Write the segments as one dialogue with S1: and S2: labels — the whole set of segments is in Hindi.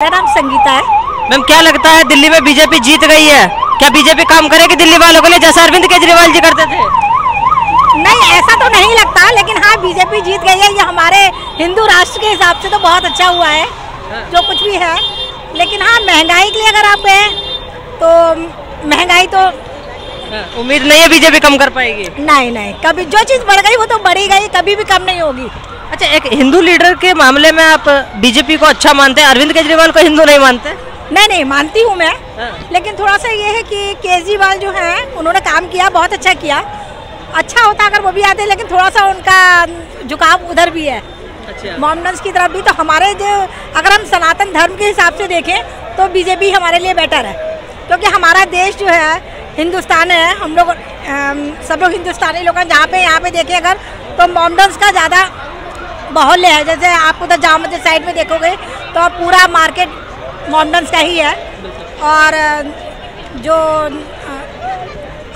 S1: मेरा नाम संगीता है।
S2: मैम, क्या लगता है दिल्ली में बीजेपी जीत गई है? क्या बीजेपी काम करेगी दिल्ली वालों के लिए जैसा अरविंद केजरीवाल जी करते थे?
S1: नहीं, ऐसा तो नहीं लगता, लेकिन हाँ बीजेपी जीत गई है। ये हमारे हिंदू राष्ट्र के हिसाब से तो बहुत अच्छा हुआ है जो कुछ भी है। लेकिन हाँ, महंगाई के लिए अगर आप गए तो महंगाई तो
S2: उम्मीद नहीं है बीजेपी कम कर पाएगी।
S1: नहीं, कभी जो चीज़ बढ़ गई वो तो बढ़ी गई, कभी भी कम नहीं होगी।
S2: अच्छा, एक हिंदू लीडर के मामले में आप बीजेपी को अच्छा मानते हैं, अरविंद केजरीवाल को हिंदू नहीं मानते?
S1: नहीं, मानती हूँ मैं। लेकिन थोड़ा सा ये है कि केजरीवाल जो है उन्होंने काम किया, बहुत अच्छा किया। अच्छा होता अगर वो भी आते, लेकिन थोड़ा सा उनका झुकाव उधर भी है, मोमडन्स की तरफ भी। तो हमारे जो अगर हम सनातन धर्म के हिसाब से देखें तो बीजेपी हमारे लिए बेटर है, क्योंकि हमारा देश जो है हिंदुस्तान है। हम लोग सब लोग हिंदुस्तानी लोग हैं। यहाँ पे देखें अगर तो मोमडन्स का ज़्यादा बाहुल्य है। जैसे आप उधर जामा मस्जिद साइड में देखोगे तो पूरा मार्केट मोमडन्स का ही है। और जो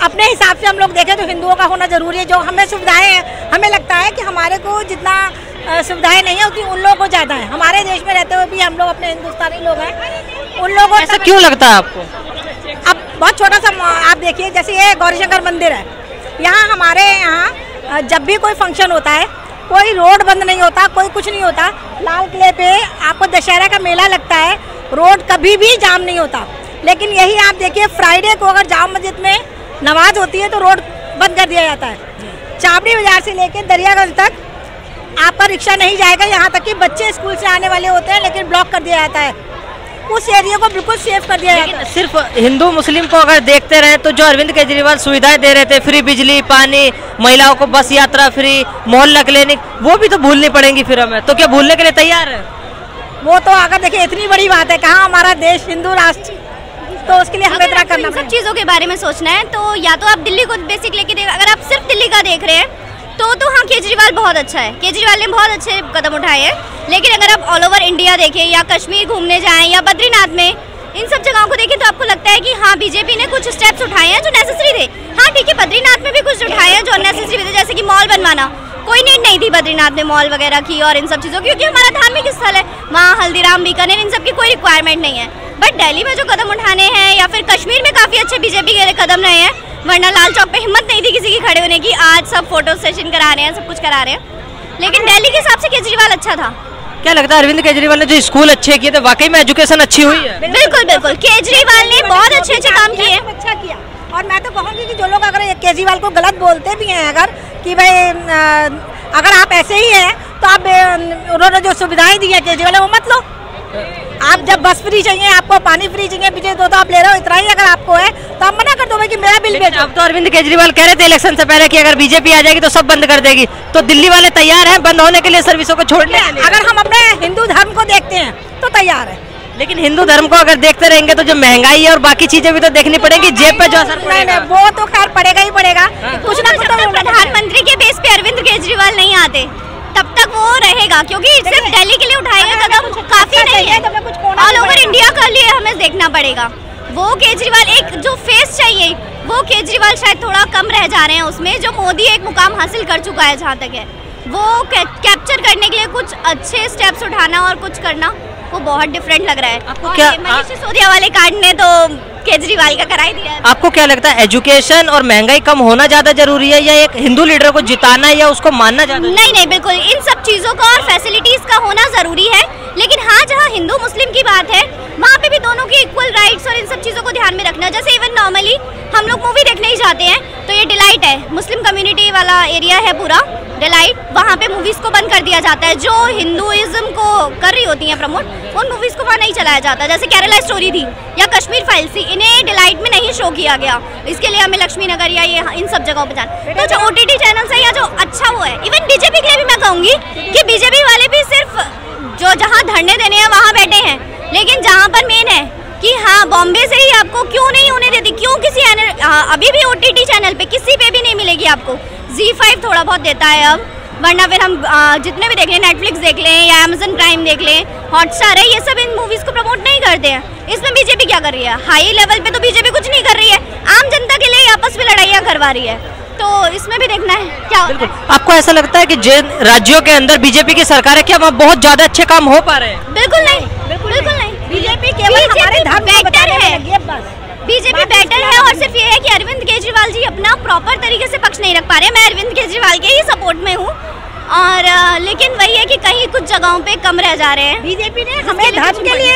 S1: अपने हिसाब से हम लोग देखें तो हिंदुओं का होना ज़रूरी है। जो हमें सुविधाएं हैं, हमें लगता है कि हमारे को जितना सुविधाएं नहीं है उतनी उन लोगों को ज़्यादा है। हमारे देश में रहते हुए भी हम लोग अपने हिंदुस्तानी लोग हैं, उन लोगों को
S2: ऐसा क्यों लगता है आपको?
S1: अब बहुत छोटा सा आप देखिए, जैसे ये गौरीशंकर मंदिर है, यहाँ हमारे यहाँ जब भी कोई फंक्शन होता है कोई रोड बंद नहीं होता, कोई कुछ नहीं होता। लाल किले पे आपको दशहरा का मेला लगता है, रोड कभी भी जाम नहीं होता। लेकिन यही आप देखिए, फ्राइडे को अगर जामा मस्जिद में नमाज होती है तो रोड बंद कर दिया जाता है। चाबड़ी बाजार से लेकर दरियागंज तक आपका रिक्शा नहीं जाएगा, यहाँ तक कि बच्चे स्कूल से आने वाले होते हैं, लेकिन ब्लॉक कर दिया जाता है। उस एरिया को बिल्कुल सेफ कर दिया जाता है।
S2: सिर्फ हिंदू मुस्लिम को अगर देखते रहे तो जो अरविंद केजरीवाल सुविधाएं दे रहे थे, फ्री बिजली, पानी, महिलाओं को बस यात्रा फ्री, मोहल्ला क्लिनिक, वो भी तो भूलनी पड़ेंगी फिर हमें। तो क्या भूलने के लिए तैयार है?
S1: वो तो अगर देखिए इतनी बड़ी बात है, कहाँ हमारा देश हिंदू राष्ट्र, तो उसके लिए हमें इतना करना
S3: सब चीज़ों के बारे में सोचना है तो या तो आप दिल्ली को बेसिक लेके देख, अगर आप सिर्फ दिल्ली का देख रहे हैं तो हाँ केजरीवाल बहुत अच्छा है, केजरीवाल ने बहुत अच्छे कदम उठाए हैं। लेकिन अगर आप ऑल ओवर इंडिया देखें या कश्मीर घूमने जाएं या बद्रीनाथ में, इन सब जगहों को देखें तो आपको लगता है कि हाँ बीजेपी ने कुछ स्टेप्स उठाए हैं जो नेसेसरी थे। हाँ ठीक है, बद्रीनाथ में भी कुछ उठाए हैं जो अननेसेसरी थे, जैसे कि मॉल बनवाना, कोई नीड नहीं थी बद्रीनाथ में मॉल वगैरह की और इन सब चीज़ों की, क्योंकि हमारा धार्मिक स्थल है, वहाँ हल्दीराम, बीकानेर, इन सब की कोई रिक्वायरमेंट नहीं है। बट दिल्ली में जो कदम उठाने हैं या फिर कश्मीर में काफ़ी अच्छे बीजेपी के कदम रहे हैं, वरना लाल चौक पे हिम्मत नहीं थी किसी की खड़े होने की। आज सब फोटो सेशन करा रहे हैं, सब कुछ करा रहे हैं, लेकिन दिल्ली के हिसाब से केजरीवाल अच्छा था।
S2: क्या लगता है अरविंद केजरीवाल ने जो स्कूल अच्छे किए थे, वाकई में एजुकेशन अच्छी हुई है?
S3: बिल्कुल, केजरीवाल ने बहुत अच्छे काम किए,
S1: अच्छा किया। और मैं तो कहूँगी कि जो लोग अगर केजरीवाल को गलत बोलते भी हैं, अगर कि भाई अगर आप ऐसे ही हैं तो आप उन्होंने जो सुविधाएं दी है केजरीवाल वो मत लो। आप जब बस फ्री चाहिए, आपको पानी फ्री चाहिए, बिजली दो तो आप ले रहे हो, इतना ही अगर आपको है तो आप मना कर दो भाई कि मेरा बिल भेजो।
S2: अब तो अरविंद केजरीवाल कह रहे थे इलेक्शन से पहले कि अगर बीजेपी आ जाएगी तो सब बंद कर देगी, तो दिल्ली वाले तैयार हैं बंद होने के लिए सर्विसों को छोड़ने?
S1: अगर हम अपने हिंदू धर्म को देखते हैं तो तैयार है।
S2: लेकिन हिंदू धर्म को अगर देखते रहेंगे तो जो महंगाई है और बाकी चीजें भी तो देखनी पड़ेगी, जेब पे जो असर पड़ेगा।
S1: नहीं, वो तो खैर पड़ेगा ही पड़ेगा।
S3: कुछ ना कुछ प्रधानमंत्री के बेस पे अरविंद केजरीवाल नहीं आते तब तक वो रहेगा, क्योंकि सिर्फ दिल्ली के लिए उठाएगा कदम काफी नहीं है, ऑल ओवर इंडिया के लिए हमें देखना पड़ेगा। वो केजरीवाल एक जो फेस चाहिए, वो केजरीवाल शायद थोड़ा कम रह जा रहे हैं उसमें। जो मोदी एक मुकाम हासिल कर चुका है, जहाँ तक है वो कैप्चर करने के लिए कुछ अच्छे स्टेप्स उठाना और कुछ करना, वो बहुत डिफरेंट लग रहा है।
S2: आपको क्या
S3: मनीष सिसोदिया वाले कार्ड ने तो केजरीवाल का करा ही दिया है।
S2: आपको क्या लगता है एजुकेशन और महंगाई कम होना ज्यादा जरूरी है, या एक हिंदू लीडर को जिताना या उसको मानना ज्यादा?
S3: नहीं, बिल्कुल इन सब चीजों का और फैसिलिटीज का होना जरूरी है। लेकिन हाँ, जहाँ हिंदू मुस्लिम की बात है वहाँ पे भी दोनों की इक्वल राइट्स और इन सब चीजों को ध्यान में रखना। जैसे इवन नॉर्मली हम लोग मूवी देखने ही जाते हैं तो ये डिलाइट है, मुस्लिम कम्युनिटी वाला एरिया है पूरा डिलाइट, वहाँ पे मूवीज को बंद कर दिया जाता है। जो हिंदुइज्म को कर रही होती हैं प्रमोट, उन मूवीज को वहाँ नहीं चलाया जाता। जैसे केरला स्टोरी थी या कश्मीर फाइल्स थी, इन्हें डिलाइट में नहीं शो किया गया। इसके लिए हमें लक्ष्मी नगर या ये इन सब जगहों पर जाना। तो जो OTT चैनल्स है या जो अच्छा वो है, इवन बीजेपी के लिए भी मैं कहूँगी कि बीजेपी वाले भी सिर्फ जो जहाँ धरने देने हैं वहाँ बैठे हैं, लेकिन जहाँ पर मेन है कि हाँ बॉम्बे से ही आपको क्यों नहीं होने देती, क्यों किसी अभी भी OTT चैनल पे किसी पे भी नहीं मिलेगी आपको। ZEE5 थोड़ा बहुत देता है अब, वरना फिर हम जितने भी देख लें, नेटफ्लिक्स देख लें या Amazon प्राइम देख लें, हॉटस्टार है, ये सब इन मूवीज को प्रमोट नहीं करते हैं। इसमें बीजेपी क्या कर रही है? हाई लेवल पे तो बीजेपी कुछ नहीं कर रही है, आम जनता के लिए आपस में लड़ाइयाँ करवा रही है। तो इसमें भी देखना है क्या होता है।
S2: आपको ऐसा लगता है कि जिन राज्यों के अंदर बीजेपी की सरकार है, क्या वहाँ बहुत ज्यादा अच्छे काम हो पा रहे हैं?
S3: बिल्कुल नहीं, बिल्कुल नहीं। प्रॉपर तरीके से पक्ष नहीं रख पा रहे। मैं अरविंद केजरीवाल के ही सपोर्ट में हूँ, और लेकिन वही है कि कहीं कुछ जगहों पे कम रह जा रहे हैं।
S1: बीजेपी ने हमें धर्म के लिए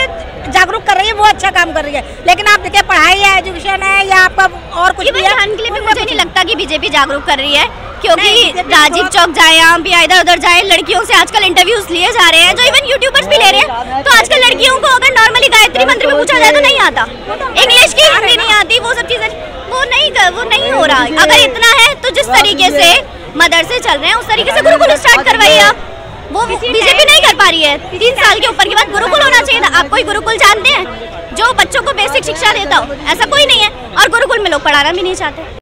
S1: जागरूक कर रही है, वो अच्छा काम कर रही है, लेकिन आप देखिए पढ़ाई है, एजुकेशन है, या आपका और कुछ भी है,
S3: धर्म के लिए भी मुझे नहीं लगता कि बीजेपी जागरूक कर रही है, क्योंकि राजीव चौक जाए आप या इधर उधर जाए, लड़कियों से आजकल इंटरव्यूज लिए जा रहे हैं, जो इवन यूट्यूबर्स भी ले रहे हैं। तो आजकल लड़कियों को अगर नॉर्मली गायत्री मंत्र में पूछा जाए तो नहीं आता, इंग्लिश की हिंदी नहीं आती, वो सब चीजें वो नहीं हो रहा। अगर इतना है तो जिस तरीके से मदरसे चल रहे हैं उस तरीके से गुरुकुल स्टार्ट करवाइए आप। वो बीजेपी नहीं कर पा रही है। 3 साल के ऊपर के बाद गुरुकुल होना चाहिए था। आप कोई गुरुकुल जानते हैं जो बच्चों को बेसिक शिक्षा देता हो? ऐसा कोई नहीं है, और गुरुकुल में लोग पढ़ाना भी नहीं चाहते।